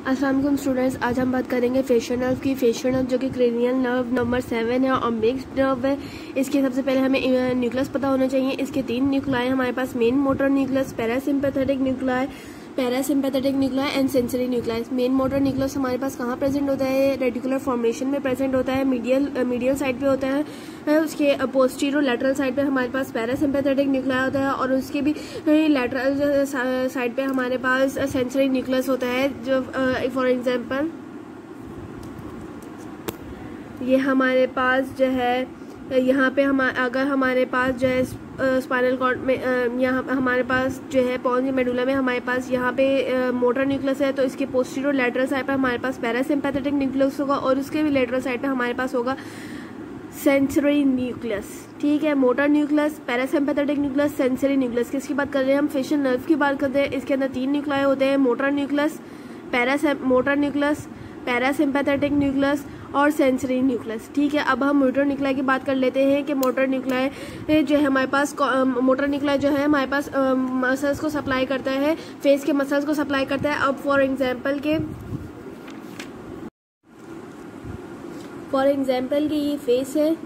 अस्सलाम वालेकुम स्टूडेंट्स, आज हम बात करेंगे फेशियल नर्व की। फेशियल नर्व जो कि क्रेनियल नर्व नंबर 7 है और मिक्स्ड नर्व है। इसके सबसे पहले हमें न्यूक्लियस पता होना चाहिए। इसके 3 न्यूक्लियाई हमारे पास, main motor nucleus, parasympathetic nuclei and sensory nucleus. Main motor nucleus हमारे पास कहाँ प्रेजेंट होता है? रेटिकुलर फॉर्मेशन में प्रेजेंट होता है, मीडियल साइड पे होता है। उसके पोस्टीरियर लैटरल साइड पे हमारे पास पैरासिम्पैथेटिक न्यूक्लियाई होता है और उसके भी लैटरल साइड पे हमारे पास सेंसरी न्यूक्लियस होता है। जो फॉर एग्जांपल ये हमारे पास जो है, यहाँ पे अगर हमारे पास जो है स्पाइनल कॉर्ड में यहाँ हमारे पास जो है पॉन्स मेडुला में हमारे पास यहाँ पे मोटर न्यूक्लियस है, तो इसके पोस्टीरियर लैटरल साइड पे हमारे पास पैरासिम्पैथेटिक न्यूक्लियस होगा और उसके भी लैटरल साइड पे हमारे पास होगा सेंसरी न्यूक्लियस। ठीक है, motor nucleus, parasympathetic nucleus, sensory nucleus. किसकी बात कर रहे हैं हम? फेशियल नर्व की बात करते हैं। इसके अंदर 3 न्यूक्लियाई होते हैं, मोटर न्यूक्लियस, पैरासिम्पैथेटिक न्यूक्लियस और सेंसरी न्यूक्लियस। ठीक है, अब हम मोटर न्यूक्लियाई की बात कर लेते हैं कि मोटर न्यूक्लियाई जो है हमारे पास, मोटर न्यूक्लियाई जो है हमारे पास मसल्स को सप्लाई करता है, फेस के मसल्स को सप्लाई करता है। अब फॉर एग्जाम्पल के ये फेस है,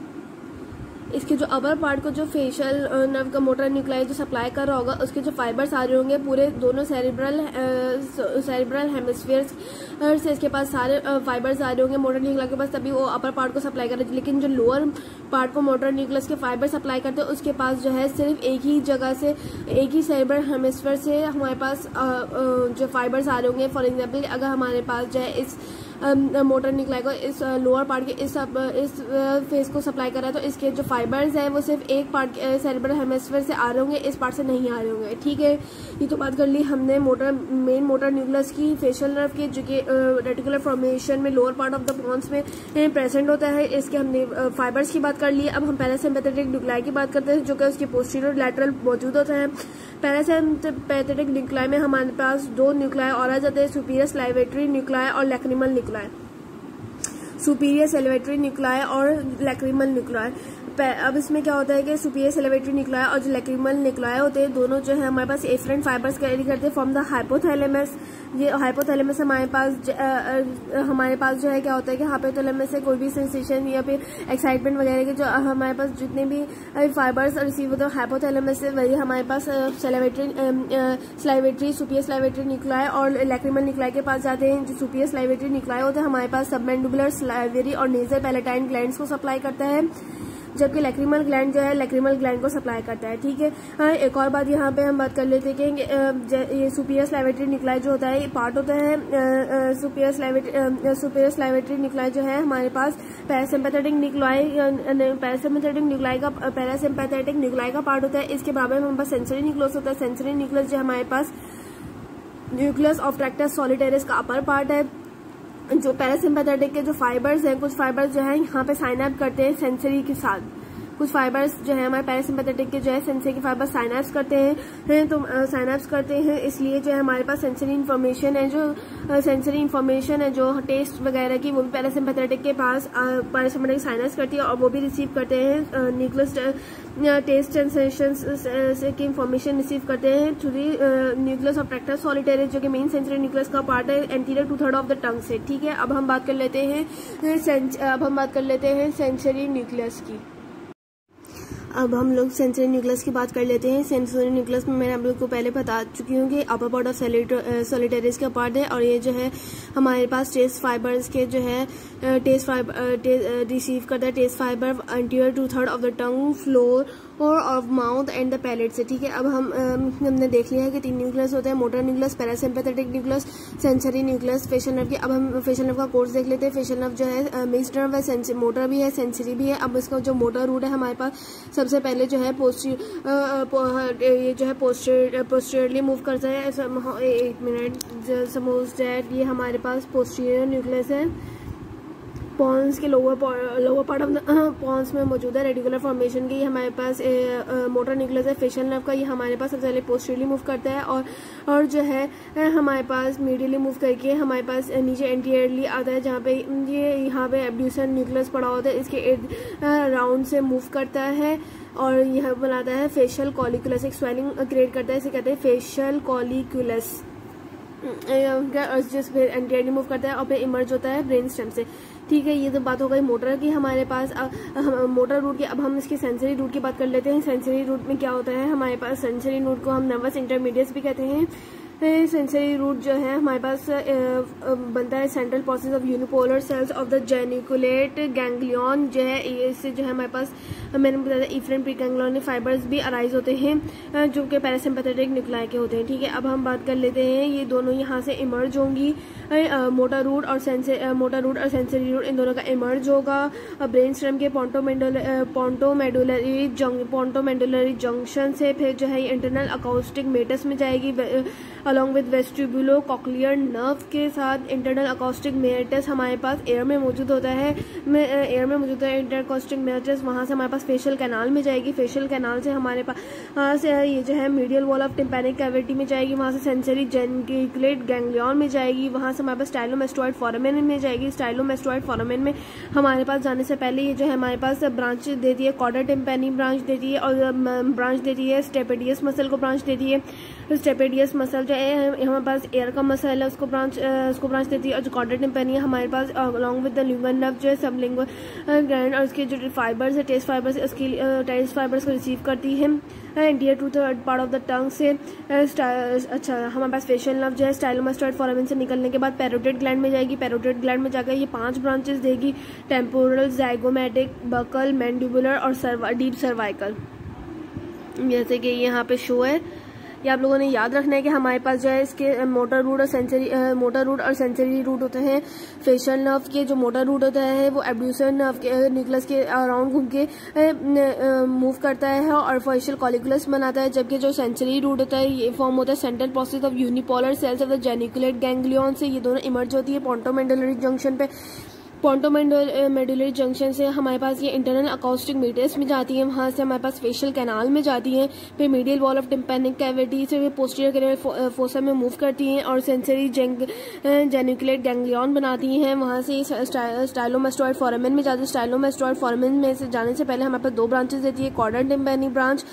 इसके जो अपर पार्ट को जो फेशियल नर्व का मोटर न्यूक्लियाई जो सप्लाई कर रहा होगा, उसके जो फाइबर्स आ रहे होंगे पूरे दोनों सेरिब्रल हेमिस्फीयर्स से इसके पास सारे फाइबर्स आ रहे होंगे मोटर न्यूक्लियाई के पास, तभी वो अपर पार्ट को सप्लाई कर रहे हैं। लेकिन जो लोअर पार्ट को मोटर न्यूक्लियस के फाइबर सप्लाई करते हैं, उसके पास जो है सिर्फ एक ही जगह से, एक ही सेरिब्रल हेमिस्फीयर से हमारे पास जो फाइबर्स आ रहे होंगे। फॉर एग्जाम्पल अगर हमारे पास जो है इस मोटर न्यूक्लियाई को इस लोअर पार्ट के इस फेस को सप्लाई कर रहा है, तो इसके जो फाइबर्स हैं वो सिर्फ एक पार्ट सेरिब्रल हेमिस्फीयर से आ रहे होंगे, इस पार्ट से नहीं आ रहे होंगे। ठीक है, ये तो बात कर ली हमने मेन मोटर न्यूक्लियस की, फेशियल नर्व की, जो कि रेटिकुलर फॉर्मेशन में lower part of the pons में प्रेजेंट होता है। इसके हमने फाइबर्स की बात कर ली। अब हम पैरासिम्पैथेटिक न्यूक्लियाई की बात करते हैं, जो कि उसके पोस्टीरियर लैटरल मौजूद होता है। पैरासिम्पैथेटिक न्यूक्लियाई में हमारे पास 2 न्यूक्लियाई और आ जाते हैं, सुपीरियर सलाइवेटरी न्यूक्लियाई और लैक्रिमल न्यूक्लियाई। सुपीरियर सैलिवेटरी न्यूक्लियाई और लैक्रिमल न्यूक्लियाई। अब इसमें क्या होता है कि सुपीरियर सैलिवेटरी न्यूक्लियाई और जो लैक्रिमल न्यूक्लियाई होते हैं, दोनों जो है हमारे पास एफरेंट फाइबर्स कैरी करते हैं फ्रॉम द हाइपोथैलेमस। ये हाइपोथैलेमस हमारे पास जो है क्या होता है कि हाइपोथैलेमस से कोई भी सेंसेशन या फिर एक्साइटमेंट वगैरह के जो हमारे पास जितने भी फाइबर्स रिसीव होते हैं हाइपोथैलेमस से, वही हमारे पास सलाइवेटरी सुपीरियर सलाइवेटरी न्यूक्लियाई और लैक्रिमल न्यूक्लियाई के पास जाते हैं। जो सुपीरियर सलाइवेटरी न्यूक्लियाई होते हैं हमारे पास सबमैंडिबुलर, सलाइवरी और नेजल पैलेटाइन ग्लैंड्स को सप्लाई करता है, जबकि लैक्रिमल ग्लैंड जो है लैक्रिमल ग्लैंड को सप्लाई करता है। ठीक है, एक और बात यहाँ पे हम बात कर लेते हैं कि ये सुपीरियर सलाइवेटरी न्यूक्लियाई जो होता है, ये पार्ट होता है सुपीरियर सलाइवेटरी न्यूक्लियाई जो है हमारे पास पैरासिम्पैथेटिक न्यूक्लियाई का पार्ट होता है। इसके बराबर में हमारे पास सेंसरी न्यूक्लियस होता है। सेंसरी न्यूक्लियस जो हमारे पास न्यूक्लियस ऑफ ट्रैक्टस सॉलिटेरिस का अपर पार्ट है। जो पैरासिम्पैथेटिक के जो फाइबर्स हैं, कुछ फाइबर्स जो है यहाँ पे साइनैप्स करते हैं सेंसरी के साथ, कुछ फाइबर्स जो है हमारे पैरासिम्पैथेटिक के जो है सेंसरी के फाइबर्स साइनैप्स करते हैं, तो साइनैप्स करते हैं, इसलिए जो है हमारे पास सेंसरी इन्फॉर्मेशन है जो टेस्ट वगैरह की, वो भी पैरासिम्पैथेटिक के पास पैरासिम्पैथेटिक साइनैप्स करती है और वो भी रिसीव करते हैं न्यूक्लियस टेस्ट सेंसेशंस की इंफॉर्मेशन रिसीव करते हैं through the nucleus of tractus solitarius, जो कि मेन सेंसरी न्यूक्लियस का पार्ट है एंटीरियर 2/3 ऑफ द टंग से। ठीक है, अब हम बात कर लेते हैं सेंसरी न्यूक्लियस की। अब हम लोग सेंसरी न्यूक्लियस की बात कर लेते हैं। सेंसरी न्यूक्लियस में मैंने आप लोग को पहले बता चुकी हूँ कि अपर पार्ट ऑफ सॉलिटेरिस का पार्ट है और ये जो है हमारे पास टेस्ट फाइबर्स के जो है रिसीव करता है taste fibre anterior 2/3 of the tongue, floor और of mouth and the palate से। ठीक है, अब हमने देख लिया है कि 3 न्यूक्लियस होते हैं, motor nucleus, parasympathetic nucleus, sensory nucleus. Facial nerve की अब हम फेशियल नर्व का कोर्स देख लेते हैं। फेशियल नर्व जो है मिक्स्ड नर्व है, मोटर भी है, सेंसरी भी है। अब इसका जो मोटर रूट है हमारे पास सबसे पहले जो है पोस्टीरियरली मूव करता है। एक मिनट, सपोज दैट ये हमारे पास पोस्टीरियर न्यूक्लियस है, पॉन्स के लोअर पार्ट ऑफ पॉन्स में मौजूद है, रेटिकुलर फॉर्मेशन की। हमारे पास मोटर न्यूक्लियस है फेशियल नर्व का, ये हमारे पास सबसे पहले पोस्टीरियरली मूव करता है और जो है हमारे पास मीडियली मूव करके हमारे पास नीचे एंटीरियरली आता है, जहाँ पे यहाँ पे एब्ड्यूसन न्यूक्लियस पड़ा होता है, इसके इर्द राउंड से मूव करता है और यह बनाता है फेशियल कॉलिकुलस, एक स्वेलिंग क्रिएट करता है, इसे कहते हैं फेशियल कॉलिकुलस। अर्जेस फिर एंटीआईडी मूव करता है और फिर इमर्ज होता है ब्रेन स्टेम से। ठीक है, ये तो बात हो गई मोटर की हमारे पास। मोटर रूट की अब हम इसकी सेंसरी रूट की बात कर लेते हैं। सेंसरी रूट में क्या होता है हमारे पास, सेंसरी रूट को हम नर्वस इंटरमीडिएट्स भी कहते हैं। सेंसरी रूट जो है हमारे पास बनता है central process of unipolar cells of the geniculate ganglion जो है, इससे जो है हमारे पास मैंने बताया इफरेंट प्रीगैंग्लियन फाइबर्स भी अराइज होते हैं जो कि पैरासिम्पैथेटिक न्यूक्लाई के होते हैं। ठीक है, अब हम बात कर लेते हैं ये दोनों यहाँ से इमर्ज होंगी, मोटर रूट और सेंसरी रूट इन दोनों का इमर्ज होगा ब्रेन स्टेम के पोंटोमेडुलरी जंक्शन से। फिर जो है इंटरनल अकाउस्टिक मेटस में जाएगी अलॉन्ग विद वेस्टिबुलो कॉक्लियर नर्व के साथ। इंटरनल अकाउस्टिक मेटस हमारे पास एयर में मौजूद होता है, इंटरकोस्टिक मेटस वहाँ से हमारे पास फेशियल कैनाल में जाएगी। फेशियल कैनाल से हमारे पास ये जो है medial wall of tympanic cavity में जाएगी, वहाँ से सेंसरी जेनिकुलेट गैंग्लियन में जाएगी, वहाँ से हमारे पास स्टाइलोमेस्टोइड फोरामेन में जाएगी। स्टाइलोमेस्टोइड फोरामेन में हमारे पास जाने से पहले ये जो है हमारे पास ब्रांच देती है, कॉर्डा टिम्पैनी ब्रांच देती है और ब्रांच देती है स्टेपेडियस मसल को ब्रांच देती है। स्टेपेडियस मसल जो है हमारे पास एयर का मसल है उसको ब्रांच देती है। और जो कॉर्डा टिम्पैनी है हमारे पास along with the lingual nerve जो है सबलिंगुअल ग्लैंड और उसके जो फाइबर्स है टेस्ट फाइबर्स उसकी टेस्ट फाइबर्स को रिसीव करती है इंडियर two third part of the tongue से। अच्छा, हमारे पास फेशियल नर्व जो है स्टाइलोमेस्टोइड फोरामेन से निकलने के बाद पैरोटिड ग्लैंड में जाएगी। पैरोटिड ग्लैंड में जाकर ये 5 ब्रांचेस देगी, टेम्पोरल, जाइगोमेटिक, बकल, मैंडिबुलर और डीप सर्वाइकल। जैसे कि यहाँ पे शो है, ये आप लोगों ने याद रखना है कि हमारे पास जो है इसके मोटर रूट और सेंसरी रूट होते हैं। फेशियल नर्व के जो मोटर रूट होता है वो एब्ड्यूसर नर्व के न्यूक्लियस के अराउंड घूम के मूव करता है और फेशियल कॉलिकुलस बनाता है, जबकि जो सेंसरी रूट होता है ये फॉर्म होता है central process of unipolar cells of the geniculate ganglion से। ये दोनों इमर्ज होती है पोंटोमेडुलरी जंक्शन पे। पोंटोमेडुलरी जंक्शन से हमारे पास ये इंटरनल अकाउस्टिक मेटस में जाती है, वहाँ से हमारे पास फेशियल कैनाल में जाती हैं, फिर medial wall of tympanic cavity से पोस्टीरियर कैनाल फोसा में मूव करती हैं और सेंसरी जेनिकुलेट गैंग्लियन बनाती हैं। वहाँ से स्टाइलोमेस्टोइड फोरामेन में जाती है। स्टाइलोमेस्टोइड फोरामेन में से जाने से पहले हमारे पास 2 ब्रांचेस देती है, कॉर्डा टिम्पैनी ब्रांच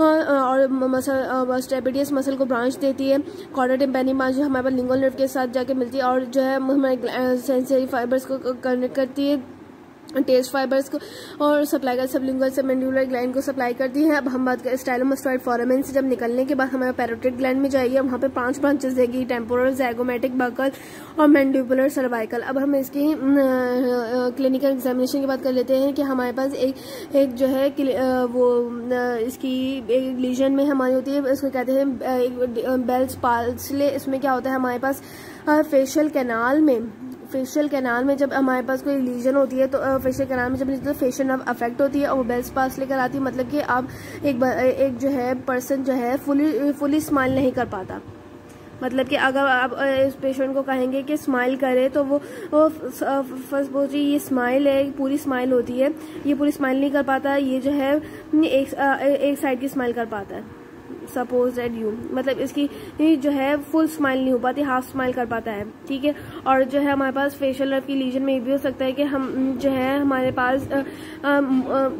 और स्टेपेडियस मसल को ब्रांच देती है। कॉर्डा टिम्पैनी ब्रांच जो हमारे पास लिंगुअल नर्व के साथ जाके मिलती है और जो है हमारे सेंसरी फाइबर्स को कनेक्ट करती है टेस्ट फाइबर्स को और सप्लाई कर सबलिंगुअल सबमेंडिबुलर ग्लैंड को सप्लाई करती है। अब हम बात करें स्टाइलोमेस्टोइड फोरामेन से जब निकलने के बाद हमारे पैरोटिड ग्लैंड में जाएगी, वहाँ पे 5 ब्रांचेस देगी, टेम्पोरल, जाइगोमेटिक, बकल और मैंडिबुलर सर्वाइकल। अब हम इसकी क्लिनिकल एग्जामिनेशन की बात कर लेते हैं कि हमारे पास एक जो है इसकी एक लीजन में हमारी होती है, इसको कहते हैं बेल्स पाल्सले। इसमें क्या होता है हमारे पास फेशियल कैनाल में जब हमारे पास कोई लीजन होती है तो फेशियल कैनाल में जब फेशियल नर्व अफेक्ट होती है और वो बेल्स पास लेकर आती है, मतलब कि अब एक जो है पर्सन जो है फुली स्माइल नहीं कर पाता। मतलब कि अगर आप इस पेशेंट को कहेंगे कि स्माइल करे तो वो फर्स्ट बहुत ये स्माइल है, पूरी स्माइल होती है, ये पूरी स्माइल नहीं कर पाता, ये जो है एक साइड की स्माइल कर पाता है। सपोज दैट यू, मतलब इसकी जो है फुल स्माइल नहीं हो पाती, हाफ स्माइल कर पाता है। ठीक है, और जो है हमारे पास फेशियल नर्व की लीजन में ये भी हो सकता है कि हम जो है हमारे पास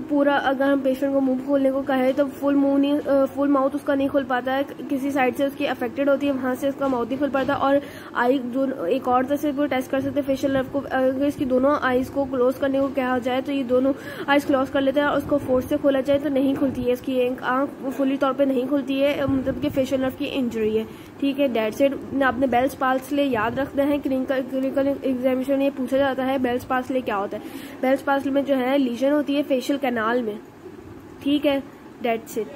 पूरा अगर हम पेशेंट को मुंह खोलने को कहे तो फुल माउथ उसका नहीं खुल पाता है, किसी साइड से उसकी अफेक्टेड होती है, वहां से उसका माउथ नहीं खुल पाता। और आई एक और तरह से वो टेस्ट कर सकते हैं फेशियल नर्व को, अगर इसकी दोनों आईज को क्लोज करने को कहा जाए तो ये दोनों आईज क्लोज कर लेते हैं और उसको फोर्स से खोला जाए तो नहीं खुलती है, इसकी एक आंख फुली तौर पर नहीं खुलती है, मतलब कि फेशियल नर्व की इंजरी है। ठीक है, दैट्स इट। आपने बेल्स पाल्सले याद रखना है, क्लिनिकल एग्जामिनेशन ये पूछा जाता है बेल्स पाल्सले क्या होता है। बेल्स पाल्सले में जो है लीजन होती है फेशियल कैनाल में। ठीक है, दैट्स इट।